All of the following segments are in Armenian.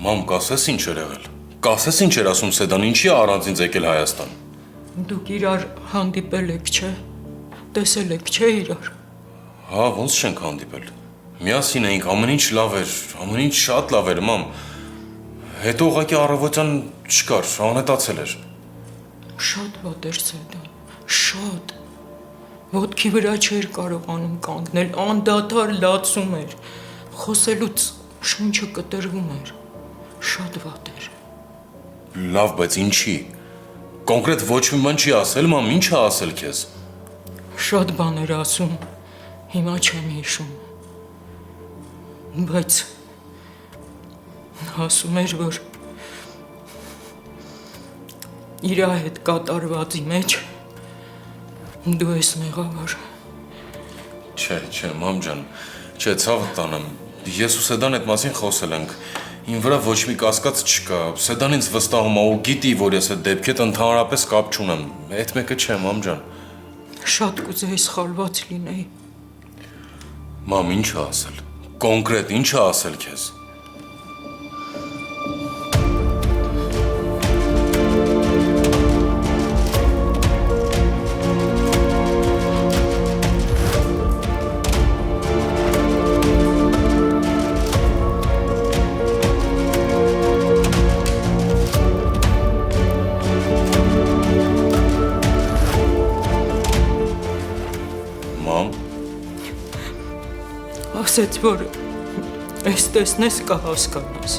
Մամ, կասես ինչ էր եղել։ Կասես ինչ էր ասում Սեդան, ինչի է առանց ինձ եկել Հայաստան։ Դուք իրար հանդիպել եք, չէ։ Տեսել եք, չէ իրար։ Հա, ոնց չենք հանդիպել։ Միասին էինք, ամեն ինչ լավ էր, ամեն ինչ շատ լավ էր, մամ։ Հետո ուղղակի առավոտյան չկար, անհետացել էր։ Շատ վատ էր Սեդան, շատ։ Ոտքի վրա չէր կարողանում կանգնել, անդադար լացում էր։ Խոսելուց շունչը կտրվում էր։ Շատ վատ էր։ Լավ, բայց ինչի։ Կոնկրետ ոչ մի բան չի ասել, մամ, ինչ է ասել քեզ։ Շատ բան էր ասում, հիմա չեմ հիշում։ Բայց ասում էր, որ իր հետ կատարվածի մեջ դու ես մեղավոր։ Չէ, մամ ջան, չէ, ցավը տանեմ։ Ես ու Սեդան այդ մասին խոսել ենք։ Իմ վրա ոչ մի կասկած չկա։ Սեդան ինձ վստահում է ու գիտի, որ ես այդ դեպքի հետ ընդհանրապես կապ չունեմ։ Այդ մեկը չէ, մամ ջան։ Շատ կուզեի սխալված լինեի։ Մամ, ինչ է ասել։ Կոնկրետ ինչ է ասել քեզ։ Մամ, Ասեց, որ ես տեսնես կհասկանաս։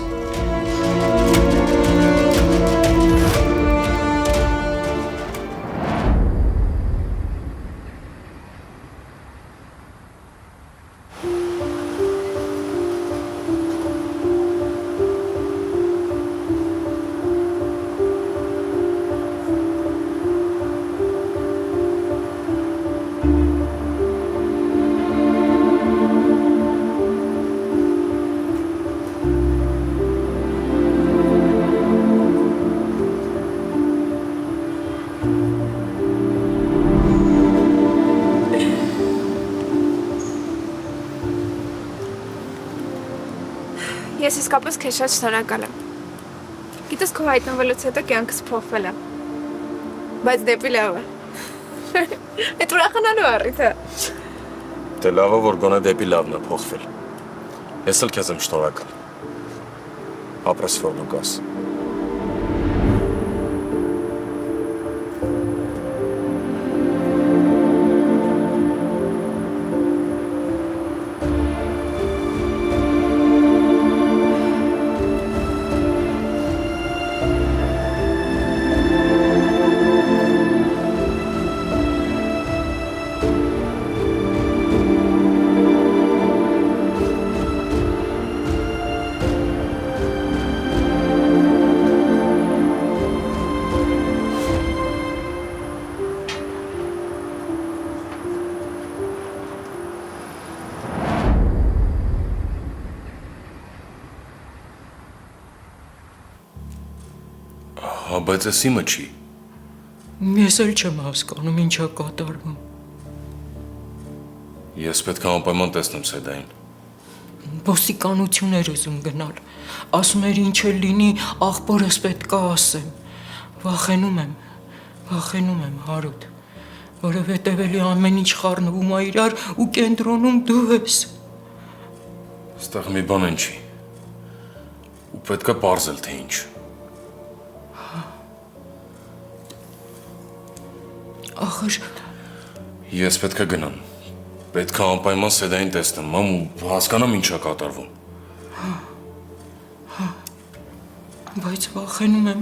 Ես իսկապես քեզ շատ շնորհակալ եմ։ Գիտես քո հայտնվելուց հետո կյանքս փոխվել է։ Բայց դեպի լավը։ Այդ ուրախանալու առիթ է։ դե լավ է, որ գոնե դեպի լավն է փոխվել։ Ես էլ քեզ եմ շնորհակալ։ Ապրես որ դու կաս։ Հա, բայց ես իմը չի։ Ես էլ չեմ հասկանում ինչ է կատարվում։ Ես պետք է անպայման տեսնեմ Սեդային։ Ոստիկանություն էր ուզում գնալ։ Ասում էր ինչ էլ լինի, աղբորս պետք է ասեմ։ Վախենում եմ, Հարութ, որովհետև էլի ամեն ինչ խառնվում է իրար ու կենտրոնում դու ես։ Ստեղ մի բան են չի։ Ու պետք է պարզել թե ինչ։ Ախր Ես պետք է գնամ։ Պետք է անպայման Սեդային տեսնեմ, մամ, ու հասկանամ ինչ է կատարվում։ բայց վախենում եմ։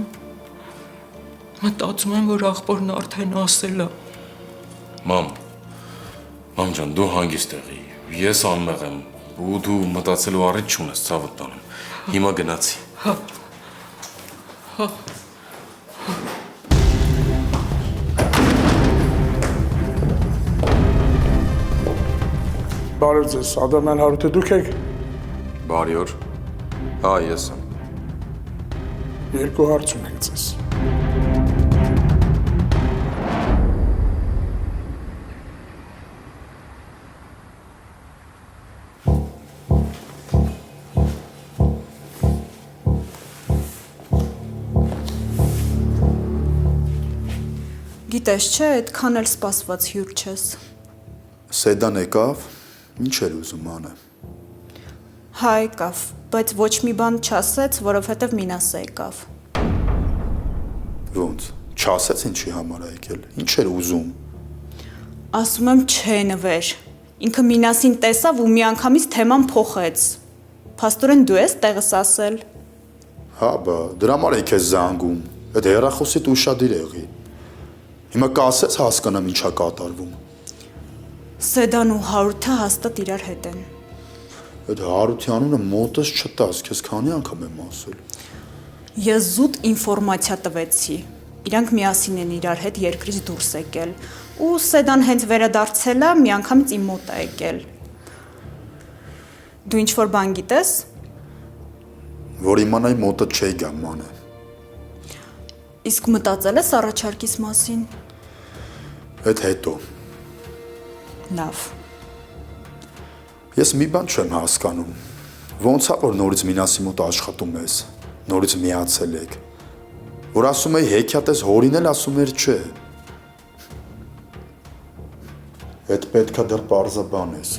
Մտածում եմ, որ աղբորն արդեն ասել է։ Մամ ջան, դու հանգիստ եղի։ Ես անմեղ եմ, ու դու մտածելու առիթ չունես, ցավդ տանեմ։ Հիմա գնացի։ Բարև ձեզ, Ադամյան Հարութը դուք եք։ Բարի օր։ Հա, ես եմ։ Երկու հարց ունենք ձեզ։ Գիտես չէ, այդքան էլ սպասված հյուր չես։ Սեդան եկավ, ինչ էր ուզում անը։ Հա եկավ, բայց ոչ մի բան չասեց, որովհետև Մինասը եկավ։ Ոնց, չասեց ինչի համար է եկել, ինչ էր ուզում։ Ասում եմ չէ նվեր։ Ինքը Մինասին տեսավ ու միանգամից թեման փոխեց։ Փաստորեն դու ես տեղս ասել։ Հա, բա, դրա համար է քեզ զանգում։ Այդ հեռախոսիդ ուշադիր եղի։ Հիմա կասես հասկանամ ինչա կատարվում։ Սեդան ու Հարութը հաստատ իրար հետ են։ Այդ Հարութի անունը մոտս չտաս, քեզ քանի անգամ եմ ասել։ Ես զուտ ինֆորմացիա տվեցի։ Իրանք միասին են իրար հետ երկրից դուրս եկել։ Ու Սեդան հենց վերադարձել է, միանգամից իմ մոտ է եկել։ Դու ինչ-որ բան գիտես։ Որ իմանայի մոտը չի գա մանը։ Իսկ մտածել ես առաջարկիս մասին։ Այդ հետո։ Լավ։ Ես մի բան չեմ հասկանում։ Ոնց է որ նորից Մինասի մոտ աշխատում ես, նորից միացել եք։ Որ ասում էի հեքիաթես հորին էլ ասում էր չէ։ Այդ պետքա դեռ պարզաբան ես։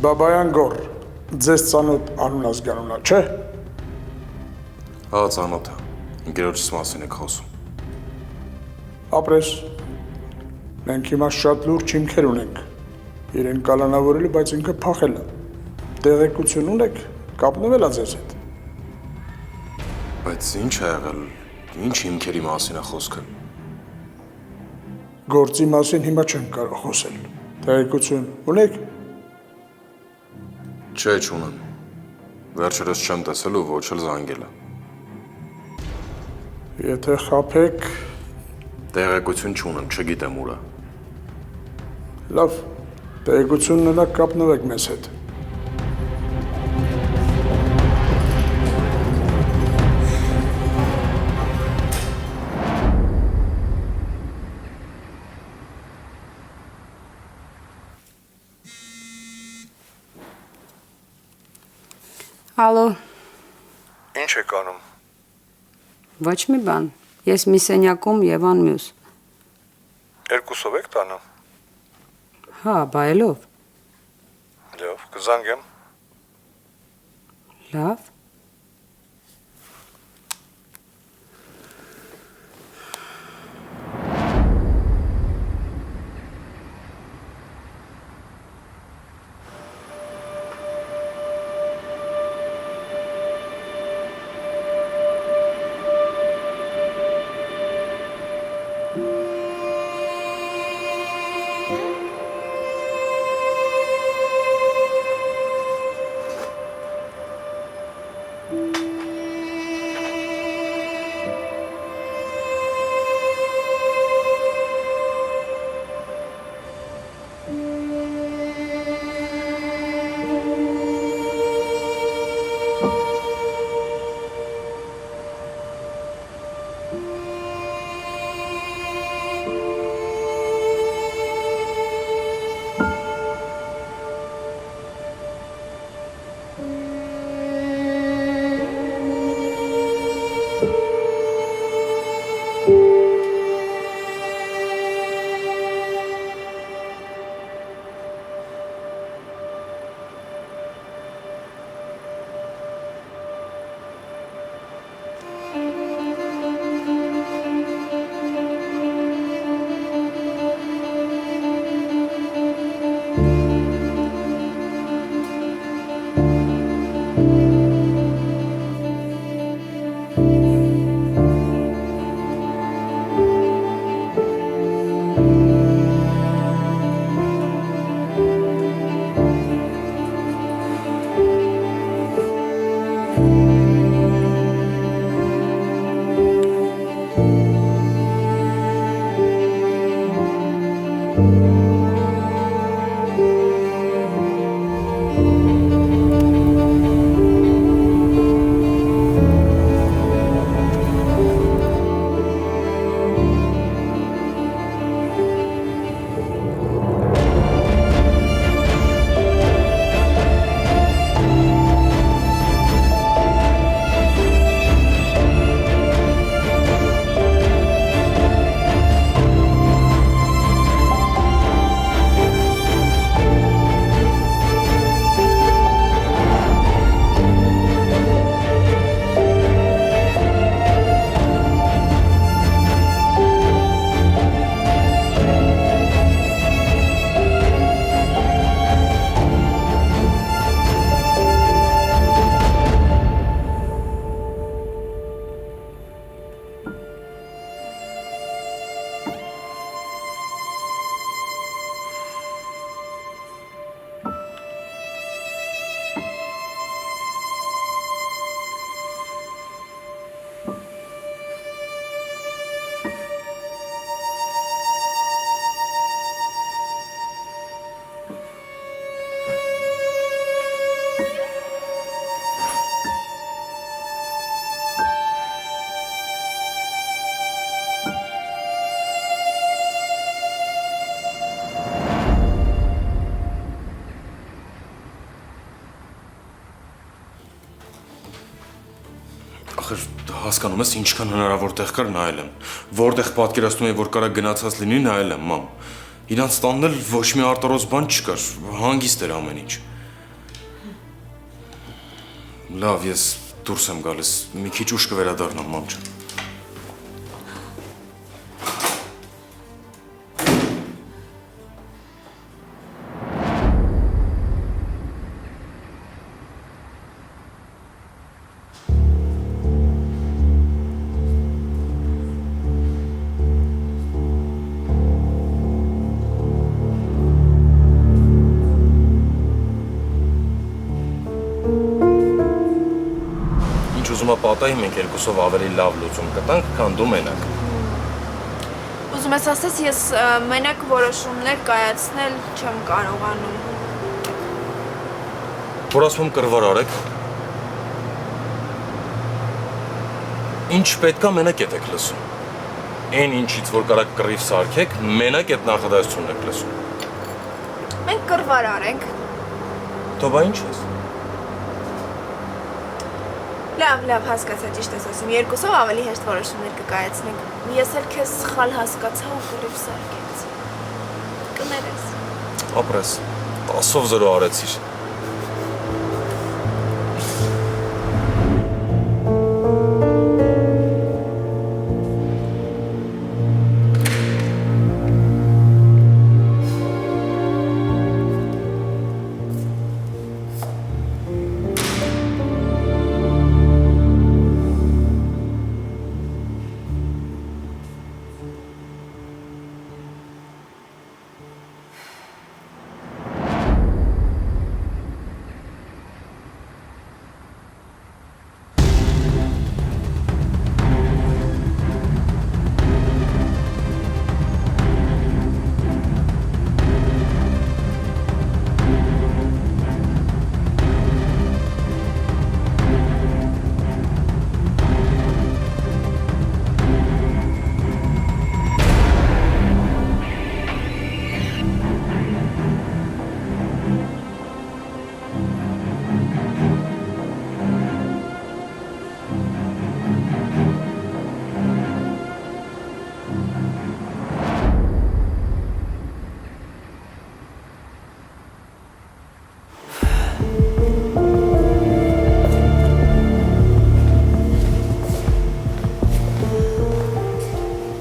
Բաբայան գոր, ձեզ ծանոթ անուն ազգանունա, չէ։ Հա, ծանոթ է։ Ընկերոջս մասին եք խոսում։ Ապրես։ Մենք հիմա շատ լուրջ հիմքեր ունենք։ Իրեն կալանավորելու, բայց ինքը փախել է։ Տեղեկություն ունեք, կապնվել է ձեզ հետ։ Բայց ինչ է եղել, ինչ հիմքերի մասին է խոսքը։ Գործի մասին հիմա չեմ կարող խոսել։ Տեղեկություն ունեք։ Չէ, չունեմ։ Վերջերս չեմ տեսել ու ոչ էլ զանգել է։ Եթե խափեք, Տեղեկություն չունեմ, չգիտեմ ուր է։ լավ, տեղեկությունն ունենա կապնվեք մեզ հետ։ Ալո, Ինչ եք անում։ ոչ մի բան։ Ես մի սենյակում եւ անմյուս։ Երկուսով եք տանը։ Հա, բայելով։ Լավ, կզանգեմ։ Լավ։ Հասկանում ես ինչքան հնարավոր տեղ կար նայել եմ։ Որտեղ պատկերացնում եմ, որ կարա գնացած լինի, նայել եմ, մամ։ Իրանց տանն էլ ոչ մի արտարոց բան չկար, հանգիստ էր ամեն ինչ։ Լավ, ես դուրս եմ գալիս, մի քիչ ուշ կվերադառնամ, մամ ջան։ Ուզում եմ պատահի մենք երկուսով ավելի լավ լուծում կտանք, քան դու մենակ։ Ուզում ես ասես, ես մենակ որոշումներ կայացնել չեմ կարողանում։ Որ ասում եմ կռվար արեք։ Ինչ պետքա մենակ եք լսում։ Այն ինչից որ կարաք կռիվ սարքեք, մենակ այդ նախադասությունն եք լսում։ Մենք կռվար արենք։ Դու բա ինչ ես։ Լավ, հասկացա, ճիշտ ես ասում, երկուսով ավելի հեշտ որոշումներ կկայացնենք։ Ես էլ քեզ սխալ հասկացա ու կռիվ սարքեցի։ Կներես։ Ապրես, 10-0 արեցիր։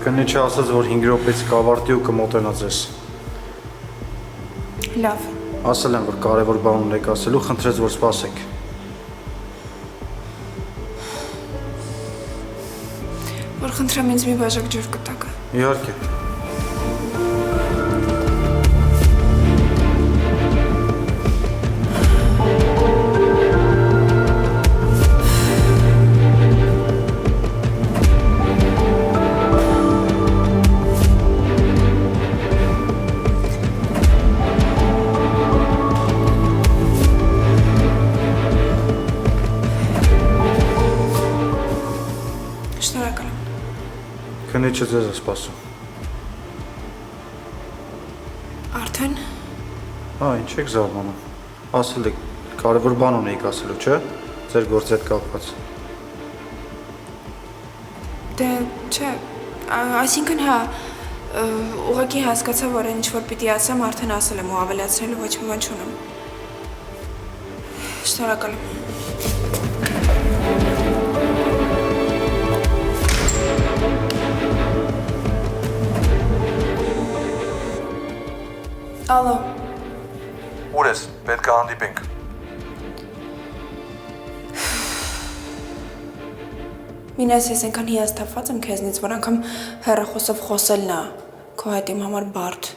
Քննիչը ասաց, որ 5 րոպեից կավարտի ու կմոտենա ձեզ։ Լավ։ Ասել եմ, որ կարևոր բան ունեք ասելու, խնդրեց, որ սպասեք։ Որ խնդրեմ ինձ մի բաժակ ջուր կտաք։ Իհարկե։ Քննիչը ձեզ է սպասում։ Արդեն։ Ինչ եք զարմանում։ Ասել եք, կարևոր բան ունեիք ասելու, չէ՞։ Ձեր գործի հետ կապված։ Դե, չէ, այսինքն հա, ուղղակի հասկացա, որ այն ինչ որ պիտի ասեմ, արդեն ասել եմ ու ավելացնելու ոչ մի բան չունեմ։ Շնորհակալ եմ։ Ալո։ Ուր ես, պետք է հանդիպենք։ Մինես ես այնքան հիասթափված եմ քեզնից, որ անգամ հեռախոսով խոսելն է քո հետ իմ համար բարդ։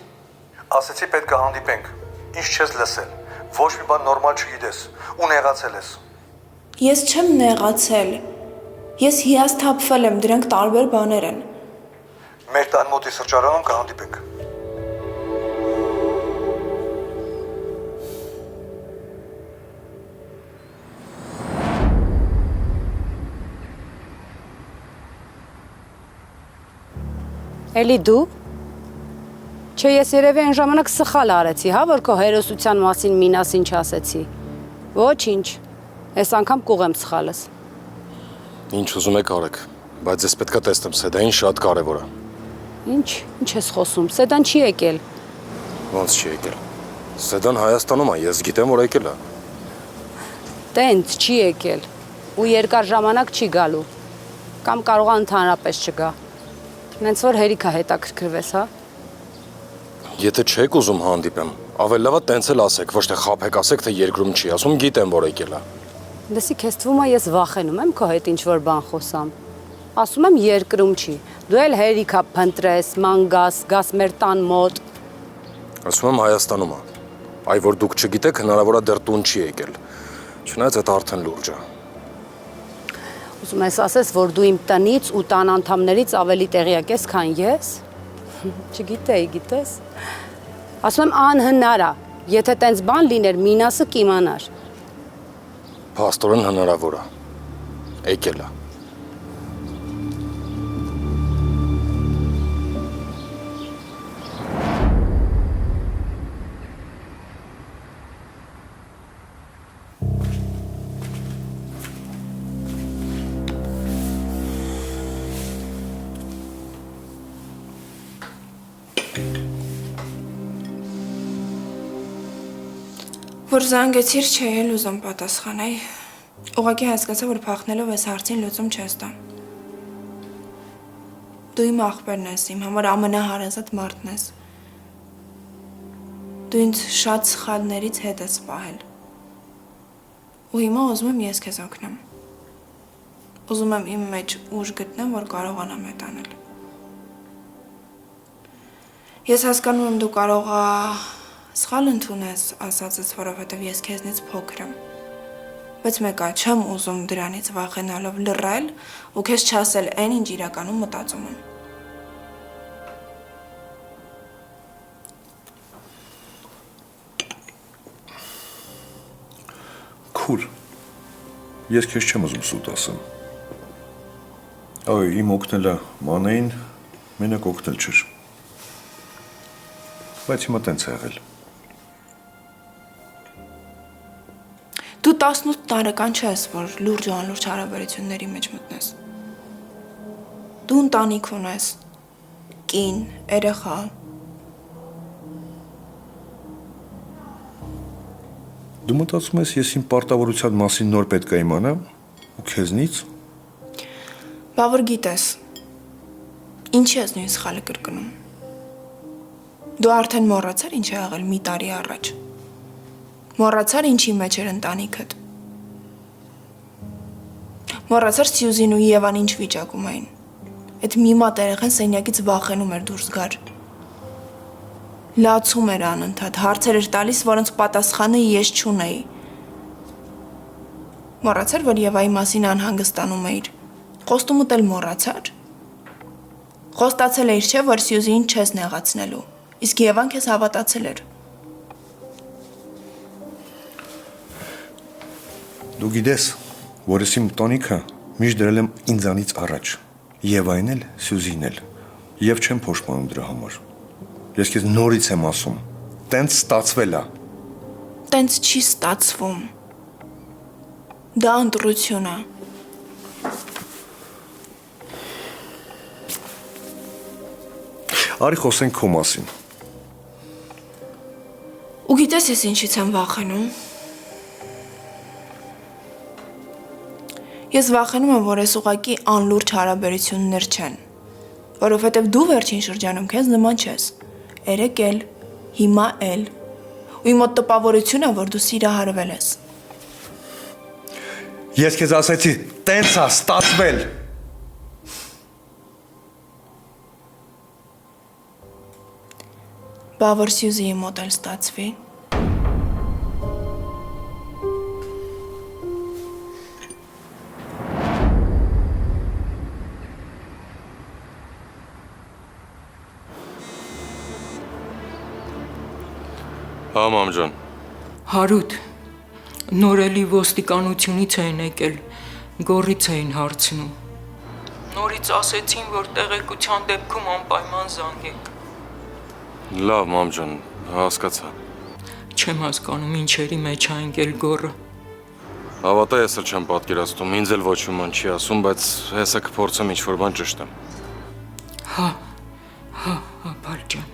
Ասեցի պետք է հանդիպենք։ Ինչ չես լսել։ Ոչ մի բան նորմալ չգիտես ու նեղացել ես։ Ես չեմ նեղացել։ Ես հիասթափվել եմ, դրանք տարբեր բաներ են։ Մեր տան մոտի սրճարանում կհանդիպենք։ Էլի դու։ Չէ, ես երևի այն ժամանակ սխալ արեցի, հա, որ քո հերոսության մասին մինասին չասեցի։ Ոչինչ։ Այս անգամ կուղեմ սխալս։ Ինչ ուզում եք արեք, բայց ես պետքա տեսնեմ, Սեդային շատ կարևոր է։ Ինչ ես խոսում։ Սեդան չի եկել։ Ոնց չի եկել։ Սեդան Հայաստանում է, ես գիտեմ, որ եկել է։ Տենց չի եկել։ Ու երկար ժամանակ չի գալու։ Կամ կարող է ընդհանրապես չգա։ Նենց որ հերիք է հետաքրքրվես, հա։ Եթե չեք ուզում հանդիպեմ, ավելի լավ է տենց էլ ասեք, ոչ թե խաբեք ասեք, թե երկրում չի, ասում գիտեմ, որ եկել է։ Լսի, քեզ թվում է ես վախենում եմ քո հետ ինչ-որ բան խոսամ։ Ասում եմ երկրում չի։ Դու էլ հերիք է փնտրես, ման գաս մեր տան մոտ։ Ասում եմ Հայաստանում է։ Այ որ դուք չգիտեք, հնարավոր է դեռ տուն չի եկել։ Չնայած այդ արդեն լուրջ է։ Ուզում ես ասես, որ դու իմ տնից ու տան անդամներից ավելի տեղյակ ես, քան ես։ Չգիտեի, գիտես։ Ասում եմ անհնար է։ Եթե տենց բան լիներ, Մինասը կիմանար։ Փաստորեն հնարավոր է։ Եկել է։ Որ զանգեցիր չէ էլ ուզում պատասխանեի, ուղղակի հասկացա, որ փախնելով այս հարցին լուծում չես տա։ Դու իմ աղբերն ես, իմ համար ամենահարազատ մարդն ես։ Դու ինձ շատ սխալներից հետ ես պահել։ Ու հիմա ուզում եմ ես քեզ օգնեմ։ Ուզում եմ իմ մեջ ուժ գտնեմ, որ կարողանամ այդ անել։ Ես հասկանում եմ, դու կարող սխալ ընդունես ասածս, որովհետև ես քեզնից փոքր եմ։ Բայց մեկա չեմ ուզում դրանից վախենալով լռել ու քեզ չասել այն, ինչ իրականում մտածում եմ։ Քուր։ Ես քեզ չեմ ուզում սուտ ասեմ։ Այ իմ օգնելը մանեին մենակ օգնել չէր։ Բայց հիմա տենց է եղել։ Դու 18 տարեկան չես, որ լուրջ ու անլուրջ հարաբերությունների մեջ մտնես։ Դու ընտանիք ունես, կին, երեխա։ Դու մտածում ես, ես իմ պարտավորության մասին նոր պետք է իմանամ ու քեզնից։ Բա որ գիտես, ինչի ես նույն սխալը կրկնում։ Դու արդեն մոռացար ինչ է եղել մի տարի առաջ։ Մոռացար ինչի մեջ էր ընտանիքդ։ Մոռացար Սյուզին ու Եվան ինչ վիճակում էին։ Այդ մի մատ երեխան սենյակից վախենում էր դուրս գար։ Լացում էր անընդհատ, հարցեր էր տալիս, որոնց պատասխանը ես չունեի։ Մոռացար, որ Եվայի մասին անհանգստանում էիր։ Խոստումդ էլ մոռացար։ Խոստացել էիր, չէ, որ Սյուզին չես նեղացնելու։ Իսկ Եվան քեզ հավատացել էր։ Դու գիտես, որ ես իմ տոնիքը միշտ դրել եմ ինձանից առաջ։ Եվային էլ, Սյուզին էլ։ Եվ չեմ փոշմանում դրա համար։ Ես քեզ նորից եմ ասում, տենց ստացվել է։ Տենց չի ստացվում։ Դա ընտրություն է։ Արի խոսենք քո մասին։ Ու գիտես ես ինչից եմ վախենում։ Ես վախենում եմ, որ այս ուղղակի անլուրջ հարաբերություններ չեն, որովհետև դու վերջին շրջանում քեզ նման չես։ Երեք էլ, հիմա էլ։ Ու իմ մոտ տպավորություն է, որ դու սիրահարվել ես։ Ես քեզ ասեցի, տենց է ստացվել։ Բա որ Սյուզիի մոտ էլ ստացվի։ Հա, մամ ջան։ Հարութ, նորելի ոստիկանությունից էին եկել, գորից էին հարցնում։ Նորից ասեցին, որ տեղեկության դեպքում անպայման զանգեք։ Լավ, մամ ջան, հասկացա։ Չեմ հասկանում ինչերի մեջ է ընկել գորը։ Հավատա ես էլ չեմ պատկերացնում, ինձ էլ ոչ մի բան չի ասում, բայց հեսա կփորձեմ ինչ-որ բան ճշտեմ։ Հա, բալջան։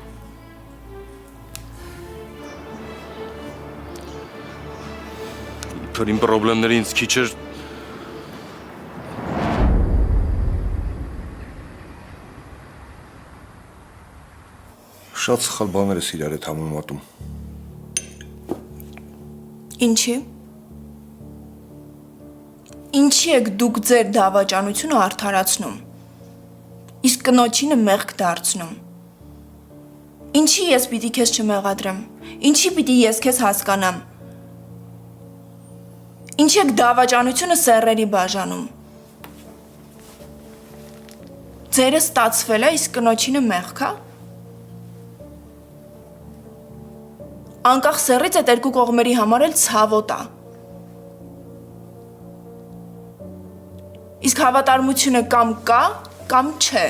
Իմ պրոբլեմները ինձ քիչ էր Շատ սխալ բաներ ես իրար հետ համեմատում։ Ինչի՞։ Ինչի եք դուք ձեր դավաճանությունը արդարացնում։ Իսկ կնոջինը մեղք դարձնում։ Ինչի ես պիտի քեզ չմեղադրեմ։ Ինչի պիտի ես քեզ հասկանամ։ Ինչի եք դավաճանությունը սեռերի բաժանում։ Ձերը ստացվել է, իսկ կնոջինը մեղք է։ Անկախ սեռից այդ երկու կողմերի համար էլ ցավոտ է։ Իսկ հավատարմությունը կամ կա, կամ չէ։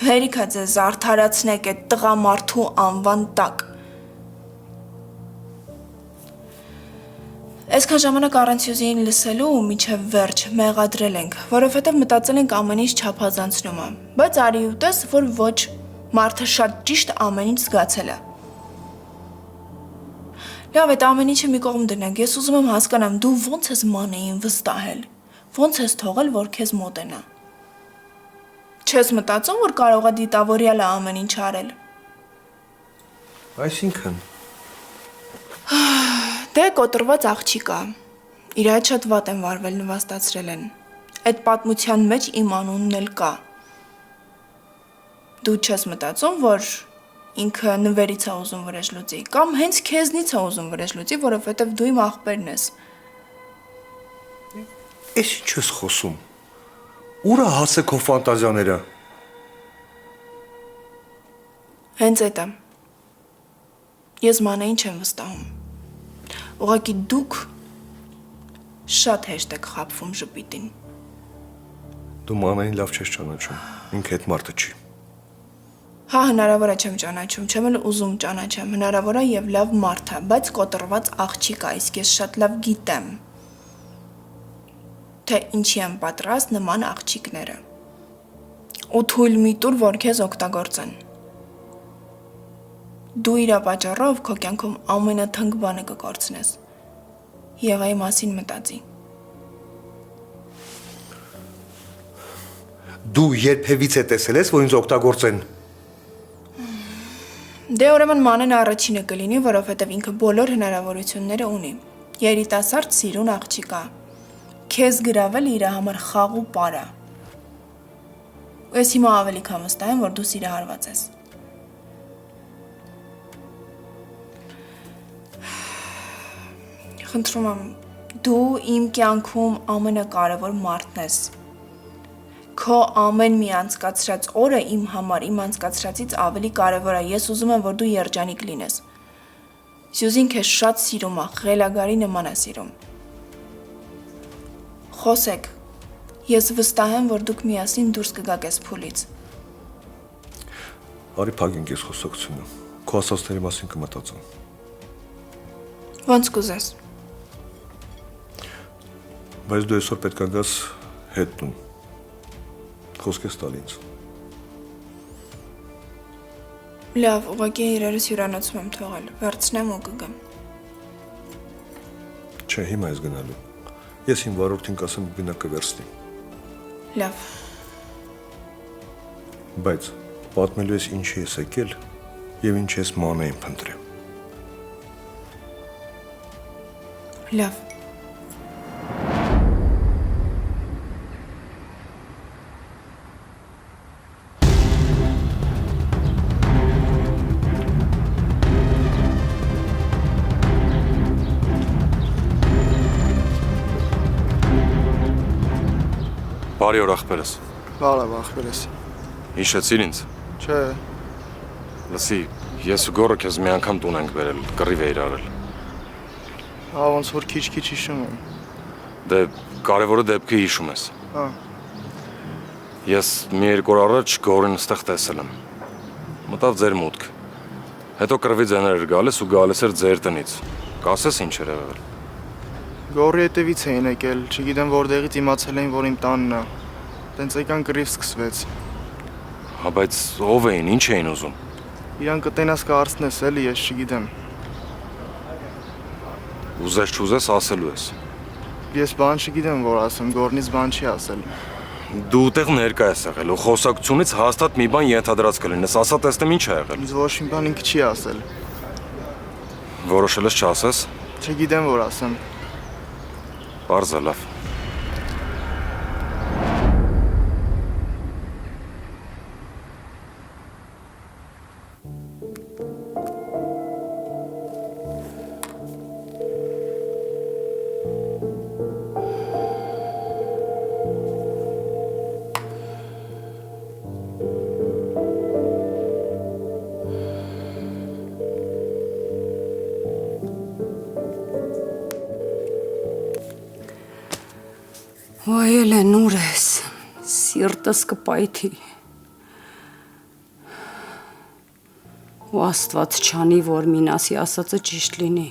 Հերիքա ձեզ արդարացնեք այդ տղամարդու անվան տակ։ Այսքան ժամանակ առանց Սյուզիին լսելու ու մինչև վերջ մեղադրել ենք, որովհետև մտածել ենք ամեն ինչ չափազանցնում է, բայց արի ու տես, որ ոչ, մարդը շատ ճիշտ ամեն ինչ զգացել է։ Լավ, այդ ամեն ինչը մի կողմ դնենք, ես ուզում եմ հասկանամ, դու ո՞նց ես մանեին վստահել, ո՞նց ես թողել, որ քեզ մոտենա։ Չես մտածում, որ կարող է դիտավորյալը ամեն ինչ արել։ Այսինքն Դե կոտրված աղջիկա, իր այդ շատ վատ են վարվել նվաստացրել են, այդ պատմության մեջ իմ անունն էլ կա, դու չես մտածում, որ ինքը նվերից է ուզում վրեժ լուծի, կամ հենց քեզնից է ուզում վրեժ լուծի, որովհետև դու իմ աղբերն ես, Էս ինչ ես խոսում, ուր է հասե քո ֆանտազիաները, հենց այդ է, ես մանեին չեմ վստահում, ուղղակի դուք շատ հեշտ եք խաբվում ժպիտին։ դու մանային լավ չես ճանաչում, ինքը այդ մարդը չի, Հա, հնարավոր է չեմ ճանաչում, չեմ էլ ուզում ճանաչեմ, հնարավոր է և լավ մարդ է, բայց կոտրված աղջիկ է, իսկ ես շատ լավ գիտեմ, թե ինչի են պատրաստ նման աղջիկները, ու թույլ մի տուր, որ քեզ օգտագործեն։ Դու իրա պատճառով քո կյանքում ամենաթանկ բանը կկորցնես, Եվայի մասին մտածի։ դու երբևիցե տեսել ես, որ ինձ օգտագործեն, Դե ուրեմն մանեն առաջինը կլինի, որովհետև ինքը բոլոր հնարավորությունները ունի, երիտասարդ սիրուն աղջիկա, քեզ գրավել իրա համար խաղ ու պարա, ու ես հիմա ավելի քան վստահ եմ, որ դու սիրահարված ես։ Խնդրում եմ, դու իմ կյանքում ամենակարևոր մարդն ես, քո ամեն մի անցկացրած օրը իմ համար իմ անցկացրածից ավելի կարևոր է, ես ուզում եմ, որ դու երջանիկ լինես, Սյուզին քեզ շատ սիրում է, խելագարի նման է սիրում, խոսեք, ես վստահ եմ, որ դուք միասին դուրս կգաք այս փուլից, արի փակենք ես խոսակցությունը, քո ասածների մասին կմտածեմ, ոնց կուզես, բայց դու այսօր պետք է գաս հետ տուն, խոսք ես տալ ինձ, լավ, ուղղակի իրերս հյուրանոցում եմ թողել, վերցնեմ ու կգամ, չէ, հիմա ես գնալու, ես իմ վարորդին կասեմ գնա կվերցնի, լավ, բայց պատմելու ես ինչի ես եկել և ինչ ես մանեին փնտրել, լավ, Բարի օր աղբերս։ Բարև ախպերես։ Հիշեցիր ինձ։ Չէ, Լսի, ես ու գորը քեզ մի անգամ տուն ենք բերել, կռիվ էիր արել։ հա ոնց որ քիչ-քիչ հիշում եմ։ Դե կարևորը դեպքը հիշում ես։ Հա, Ես մի երկու օր առաջ գորին ստեղ տեսել եմ։ Մտավ ձեր մուտք։ Հետո կրվի ձեներ էր գալիս ու գալիս էր ձեր տնից։ Կասես ինչ էր եղել։ Գորի հետևից էին եկել, չգիտեմ որտեղից իմացել էին, որ իմ տանն է։ Տենց եկան կռիվ սկսվեց։ Հա բայց ով էին, ինչ էին ուզում։ Իրան կտենաս կարծնես էլի, ես չգիտեմ։ Ուզես չուզես ասելու ես։ Ես բան չգիտեմ, որ ասեմ, Գորնից բան չի ասել։ Դու ուտեղ ներկա ես եղել ու խոսակցությունից հաստատ մի բան ենթադրած կլինես, ասա տեսնեմ ինչ է եղել։ Ինձ ոչ մի բան ինքը չի ասել։ Որոշել ես չասես։ Չգիտեմ, որ ասեմ։ Պարզ է, լավ։ Ոյ Էլեն, ուր ես, սիրտս կպայթի։ Ու Աստված չանի, որ Մինասի ասածը ճիշտ լինի,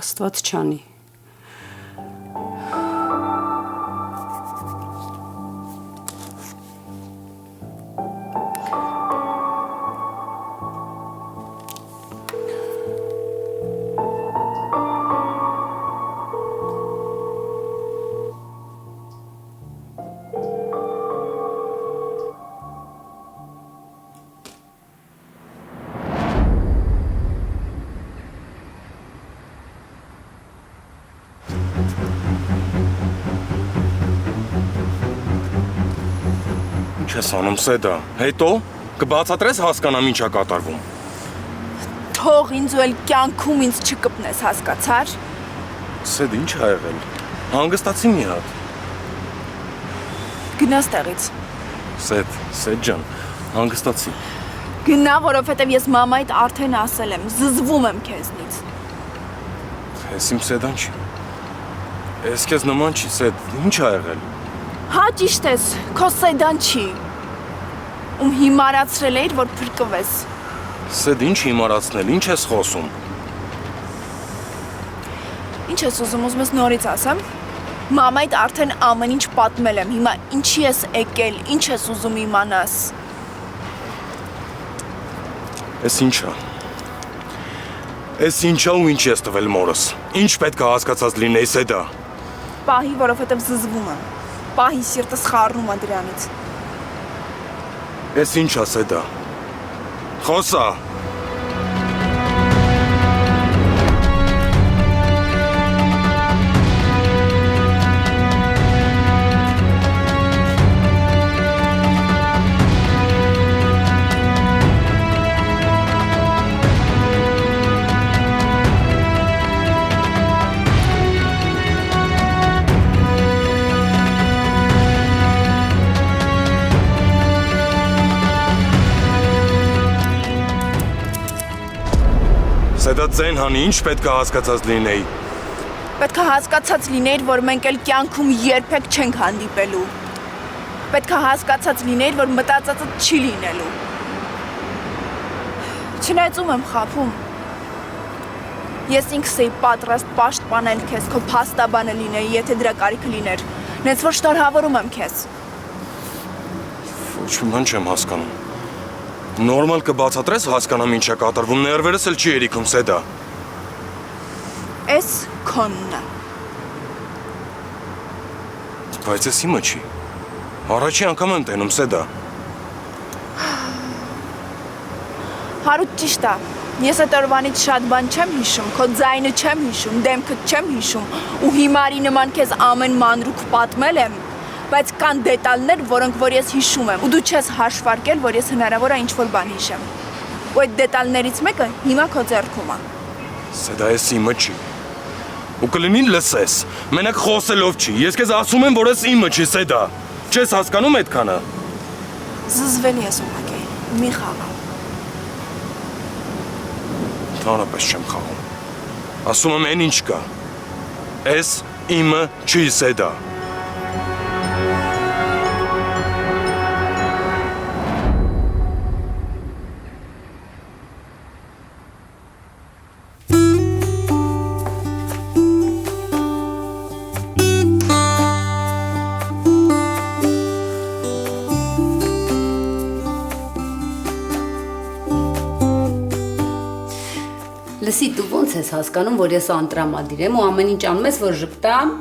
Աստված չանի։ Չես անում Սեդա, հետո կբացատրես հասկանամ ինչ է կատարվում։ Թող ինձ ու էլ կյանքում ինձ չկպնես, հասկացար։ Սեդ ինչ է եղել։ Հանգստացի մի հատ։ Գնաս տեղից։ Սեդ ջան, հանգստացի։ Գնա, որովհետև ես մամայիդ արդեն ասել եմ, զզվում եմ քեզնից։ Ես իմ Սեդան չի։ Ես քեզ նման չի, Սեդ, ինչ է եղել։ Հա ճիշտ ես, քո Սեդան չի։ Ում հիմարացրել էիր, որ փրկվես։ Սեդ ինչ հիմարացնել, ինչ ես խոսում։ Ինչ ես ուզում ես նորից ասեմ։ Մամայիդ արդեն ամեն ինչ պատմել եմ, հիմա ինչի ես եկել, ինչ ես ուզում իմանաս։ Էս ինչա։ Էս ինչա ու ինչ ես տվել մորս։ Ինչ պետք է հասկացած լինեի Սեդա։ Պահի, որովհետև զզվում եմ։ Պահի սիրտս խառնում է դրանից։ Էս ինչա Սեդա։ Խոսա։ Սեդա ձեն հանի, ինչ պետք է հասկացած լինեի։ Պետք է հասկացած լինեիր, որ մենք էլ կյանքում երբեք չենք հանդիպելու։ Պետք է հասկացած լինեիր, որ մտածածդ չի լինելու։ Չնայած եմ խաբում։ Ես ինքս էի պատրաստ պաշտպանել քեզ, քո փաստաբանը լինեի, եթե դրա կարիքը լիներ։ Նենց որ շնորհավորում եմ քեզ։ Ոչ մի բան չեմ հասկանում։ Նորմալ կբացատրես հասկանամ ինչ է կատարվում, ներվերս էլ չի երիքում Սեդա։ Էս քոնն է։ Բայց ես իմը չի։ Առաջի անգամ եմ տենում Սեդա։ Հարուտ ճիշտ է։ Ես այդ օրվանից շատ բան չեմ հիշում, քո ձայնը չեմ հիշում, դեմքդ չեմ հիշում, ու հիմարի նման քեզ ամեն մանրուք պատմել եմ, բայց կան դետալներ, որոնք որ ես հիշում եմ, ու դու չես հաշվարկել, որ ես հնարավոր է ինչ-որ բան հիշեմ։ Ու այդ դետալներից մեկը հիմա քո ձեռքում է։ Սեդա ես իմը չի։ Ու կլինի լսես, մենակ խոսելով չի, ես քեզ ասում եմ, որ ես իմը չի Սեդա։ Չես հասկանում այդքանը։ Զզվելի ես ուղղակի, մի խաղա։ Հանրապես չեմ խաղում։ Ասում եմ այն ինչ կա։ Էս իմը չի Սեդա։ Լսի, դու ո՞նց ես հասկանում, որ ես անտրամադիր եմ ու ամեն ինչ անում ես, որ ժպտամ։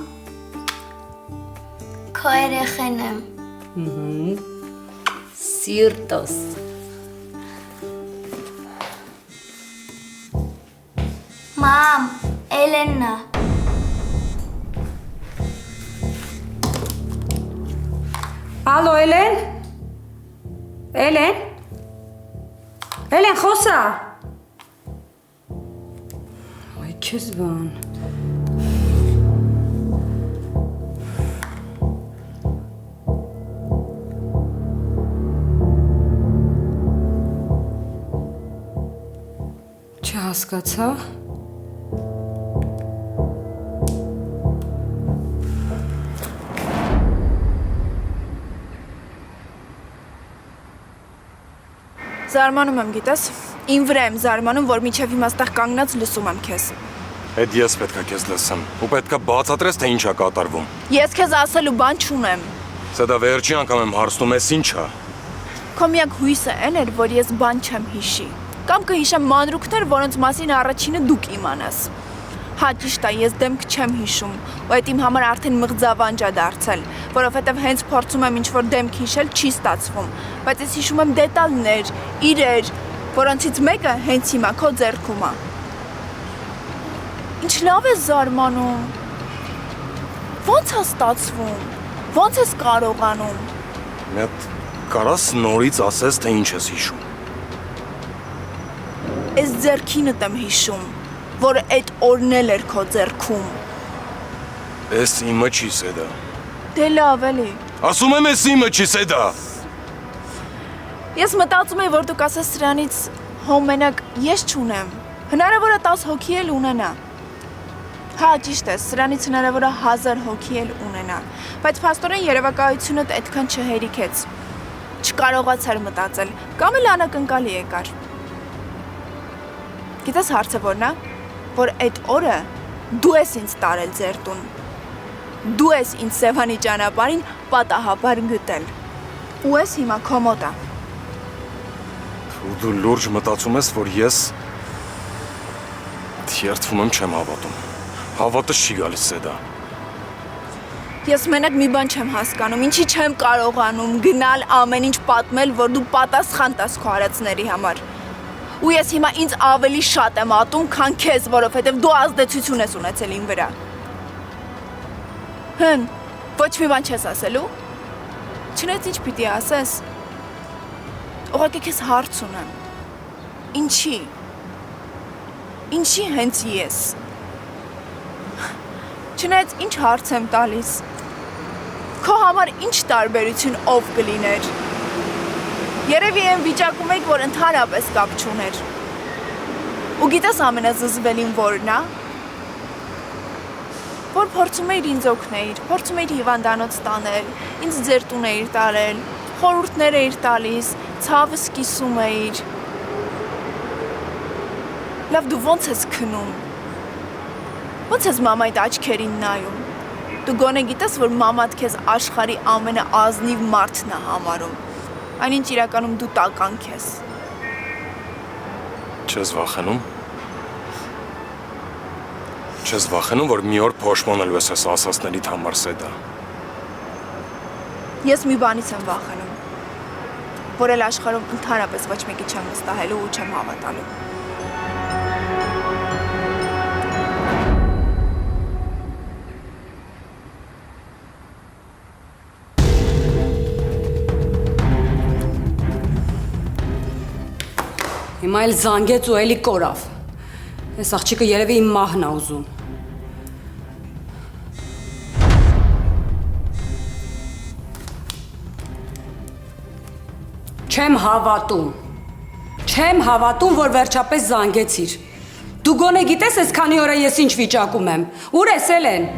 Քո երեխեն եմ։ Սիրտս։ Մամ, Էլենա։ Ալո, Էլեն։ Էլեն։ Էլեն, խոսա։ Ay քեզ բան։ Չհասկացա։ Զարմանում եմ, գիտես, իմ վրա եմ զարմանում, որ միջև հիմա ստեղ կանգնած լսում եմ քեզ։ Այդ ես պետք է քեզ լսեմ։ Ու պետք է բացատրես, թե ինչ է կատարվում։ Ես քեզ ասելու բան չունեմ։ Սա դա վերջի անգամ եմ հարցնում, ես ինչ է։ Քո միակ հույսը այն էր, որ ես բան չեմ հիշի։ Կամ կհիշեմ մանրուքներ, որոնց մասին առաջինը դուք իմանաս։ Հա, ճիշտ է, ես դեմք չեմ հիշում, ու այդ իմ համար արդեն մղձավանջ է դարձել, որովհետև հենց փորձում եմ ինչ-որ դեմք հիշել, չի ստացվում, բայց ես հիշում եմ դետալներ, իրեր, որոնցից մեկը հենց հիմա քո ձեռքում է։ Ինչ լավ ես զարմանում։ Ո՞նց է ստացվում։ Ո՞նց ես կարողանում։ Մի հատ կարաս նորից ասես, թե ինչ ես հիշում։ Այս ձեռքինդ եմ հիշում, որ այդ օրն էլ էր քո ձեռքում։ Էս իմը չի սեդա։ Դե լավ էլի։ Ասում եմ, էս իմը չի սեդա։ Ես մտածում եի, որ դուք ասես սրանից հոմենակ ես չունեմ։ Հնարավոր է 10 հոգի էլ ունենա։ Հա, ճիշտ է, սրանից հնարավոր է 1000 հոգի էլ ունենա, բայց փաստորեն երևակայությունդ այդքան չհերիքեց։ Չկարողացար մտածել, կամ էլ անակնկալի եկար։ Գիտես հարցը որն է, որ այդ օրը դու ես ինձ տարել ձեր տուն։ Դու ես ինձ Սևանի ճանապարհին պատահաբար գտել։ Ու ես հիմա քո մոտ եմ։ Ու դու լուրջ մտածում ես, որ ես թերթվում եմ չեմ հավատում։ Հավատը չի գալիս սեդա։ Ես մենակ մի բան չեմ հասկանում, ինչի չեմ կարողանում գնալ ամեն ինչ պատմել, որ դու պատասխան տաս քո արածների համար։ Ու ես հիմա ինձ ավելի շատ եմ ատում, քան քեզ, որովհետև դու ազդեցություն ես ունեցել իմ վրա։ Հն, ոչ մի բան չես ասելու։ Չնայած ինչ պիտի ասես։ Ուղղակի քեզ հարց ունեմ։ Ինչի։ Ինչի հենց ես։ Չնայած ինչ հարց եմ տալիս։ Քո համար ինչ տարբերություն ով կլիներ։ Երևի այն վիճակում եք, որ ընդհանրապես կապ չուներ։ Ու գիտես ամենազզվելին որն է։ Որ փորձում էիր ինձ օգնել, փորձում էիր հիվանդանոց տանել, ինձ ձեր տուն էիր տարել, խորհուրդներ էիր տալիս, ցավս կիսում էիր։ Լավ, դու ո՞նց ես քնում։ Ո՞նց ես մամայդ աչքերին նայում։ Դու գոնե գիտես, որ մամադ քեզ աշխարհի ամենաազնիվ մարդն է համարում։ Այնինչ իրականում դու տականք ես։ Չես վախենում։ Չես վախենում, որ մի օր փոշմանելու ես այս ասածներիդ համար սեդա։ Ես մի բանից եմ վախենում, որ էլ աշխարհում ընդհանրապես ոչ մեկի չեմ վստահելու ու չեմ հավատալու։ Հիմա էլ զանգեց ու էլի կորավ։ Այս աղջիկը երևի իմ մահն է ուզում։ Չեմ հավատում։ Չեմ հավատում, որ վերջապես զանգեցիր։ Դու գոնե գիտես այս քանի օր ես ինչ վիճակում եմ։ Ուր ես Էլեն։